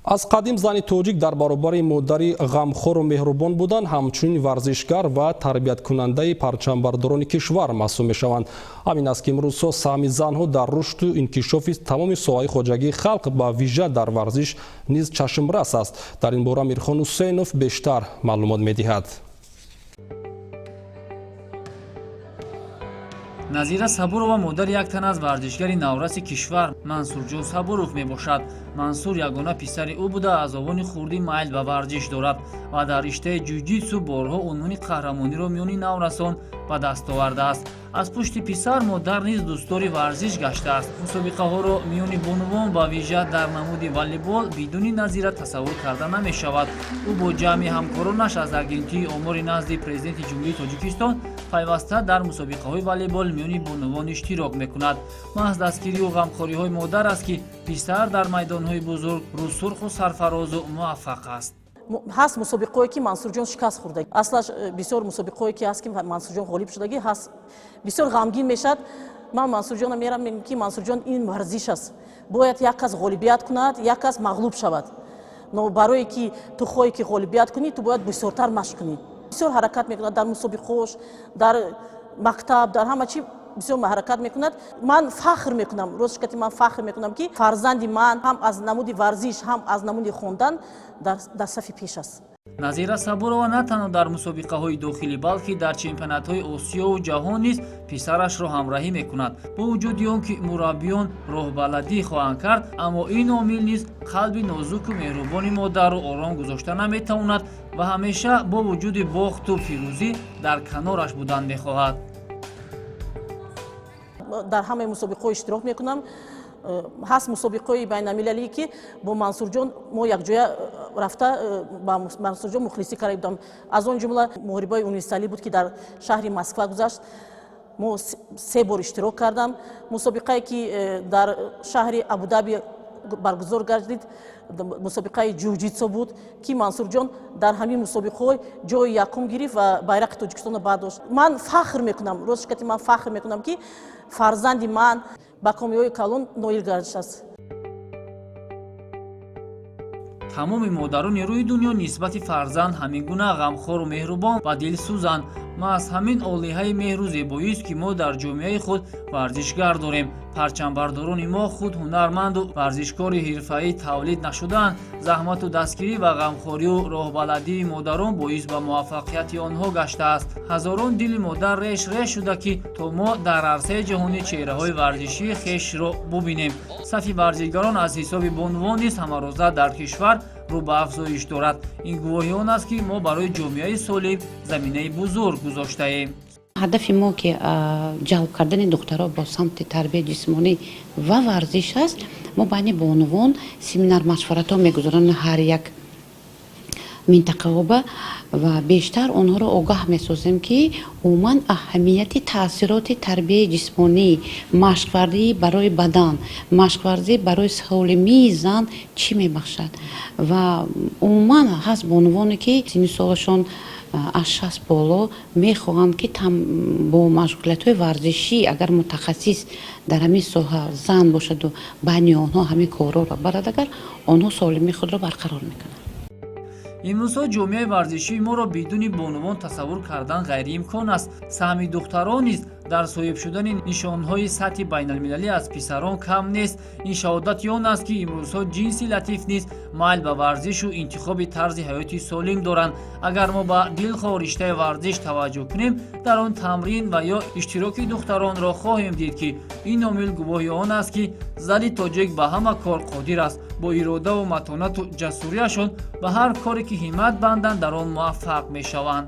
аз қадим зани тоҷик дар баробари модари ғамхору меҳрубон будан ҳамчунин варзишгар ва тарбияткунандаи парчамбардорони кишвар маҳсуб мешаванд. ҳамин аст ки имрӯзҳо саҳми занҳо дар рушду инкишофи тамоми соҳаи хоҷагии халқ ба вижа дар варзиш низ чашмрас аст. дар ин бора Мирхон Ҳусейнов бештар маълумот медиҳад. Назира Сабурова модари як тан аз варзишгари навраси кишвар Мансурҷон Сабуров мебошад. Мансур ягона писари ӯ буда аз овони хурдӣ майл ба варзиш дорад ва дар риштаи ҷуҷитсу борҳо унвони қаҳрамониро миёни наврасон ба даст овардааст. аз пушти писар модар низ дӯстдори варзиш гаштааст. мусобиқаҳоро миёни бонувон ба вижа дар намуди волейбол бидуни Назира тасаввур карда намешавад. ӯ бо ҷамъи ҳамкоронаш аз агентии омори назди президенти ҷумҳурии Тоҷикистон пайваста дар мусобиқаҳои волейбол миёни бонувон иштирок мекунад. маҳз дастгирию ғамхориҳои модар аст ки писар дар майдонҳои бузург рӯсурху сарфарозу муваффақ аст. ҳаст мусобиқое ки Мансурҷон шикаст хӯрдаги. Аслаш бисёр мусобиқое ки ҳаст ки Мансурҷон ғолиб шудаги ҳаст. Бисёр ғамгин мешад. ман Мансурҷона мерам мегӯям ки Мансурҷон ин варзиш аст. бояд як кас ғолибият кунад, як кас мағлуб шавад. но барое ки ту хоҳӣ ки ғолибият кунӣ, ту бояд бисёртар машқ кунӣ. бисёр ҳаракат мекунад дар мусобиқош, дар мактаб, дар ҳама чӣ бисёр ҳаракат мекунад. ман фахр мекунам, ростшикати ман фахр мекунам ки фарзанди ман ҳам аз намуди варзиш, ҳам аз намуди хондан дар сафи пеш аст. Назира Сабурова на танҳо дар мусобиқаҳои дохилӣ, балки дар чемпионатҳои Осиёву ҷаҳон низ писарашро ҳамроҳӣ мекунад. бо вуҷуди он ки мураббиён роҳбаладӣ хоҳанд кард, аммо ин омил низ қалби нозуку меҳрубони модару ором гузошта наметавонад ва ҳамеша бо вуҷуди бохту пирӯзӣ дар канораш будан мехоҳад. дар ҳамаи мусобиқаҳо иштирок мекунам. ҳаст мусобиқаи байналмилалӣ ки бо Мансурҷон мо якҷоя рафта ба Мансурҷон мухлисӣ карда будам. аз он ҷумла муҳорибаи универсалӣ буд ки дар шаҳри Москва гузашт. мо 3 бор иштирок кардам. мусобиқае ки дар шаҳри Абу-Даби баргузор гардид, мусобиқаи ҷуҷитсо буд ки Мансурҷон дар ҳамин мусобиқаҳо ҷои якум гирифт ва байрақи Тоҷикистонро бардошт. ман фахр мекунам, ростшикати ман фахр мекунам ки фарзанди ман ба комиёбии калон ноил гардидааст. тамоми модарони рӯи дунё нисбати фарзанд ҳамин гуна ғамхору меҳрубон ва дилсӯзанд. маҳз ҳамин олиҳаи меҳру зебоист ки мо дар ҷомеаи худ варзишгар дорем. парчамбардорони мо худ ҳунарманду варзишкори ҳирфаӣ тавлид нашудаанд. заҳмату дастгирӣ ва ғамхорию роҳбаладии модарон боис ба муваффақияти онҳо гаштааст. ҳазорон дили модар реш шуда ки то мо дар арсаи ҷаҳонӣ чеҳраҳои варзишии хешро бубинем. сафи варзишгарон аз ҳисоби бонувон низ ҳамарӯза дар кишвар рӯ ба афзоиш дорад. ин гувоҳӣ он аст ки мо барои ҷомеаи солим заминаи бузург гузоштаем. ҳадафи мо ки ҷалб кардани духтарҳо бо самти тарбияи ҷисмонӣ ва варзиш аст. мо байни бонувон семинар машваратҳо мегузаронем ҳар як минтақаоба ва бештар онҳоро огаҳ месозем ки умуман аҳамияти таъсироти тарбияи ҷисмонӣ, машқварзӣ барои бадан, машқварзӣ барои солимии зан чӣ мебахшад. ва умуман ҳаст бонувоне ки синни солашон аз 60 боло мехоҳанд ки бо машғулиятҳои варзишӣ агар мутахассис дар ҳамин соҳа зан бошаду байни онҳо ҳамин корро барад, агар онҳо солимии худро барқарор мекунанд. имрӯзҳо ҷомеаи варзишии моро бидуни бонувон тасаввур кардан ғайриимкон аст. саҳми духтарон низ дар соҳиб шудани нишонҳои сатҳи байналмилалӣ аз писарон кам нест. ин шаҳодати он аст ки имрӯзҳо ҷинси латиф низ майл ба варзишу интихоби тарзи ҳаёти солим доранд. агар мо ба дилхоҳ риштаи варзиш таваҷҷӯҳ кунем, дар он тамрин ва ё иштироки духтаронро хоҳем дид ки ин омил гувоҳи он аст ки зали тоҷик ба ҳама кор қодир аст. бо иродаву матонату ҷасурияшон ба ҳар коре ки ҳиммат банданд дар он муваффақ мешаванд.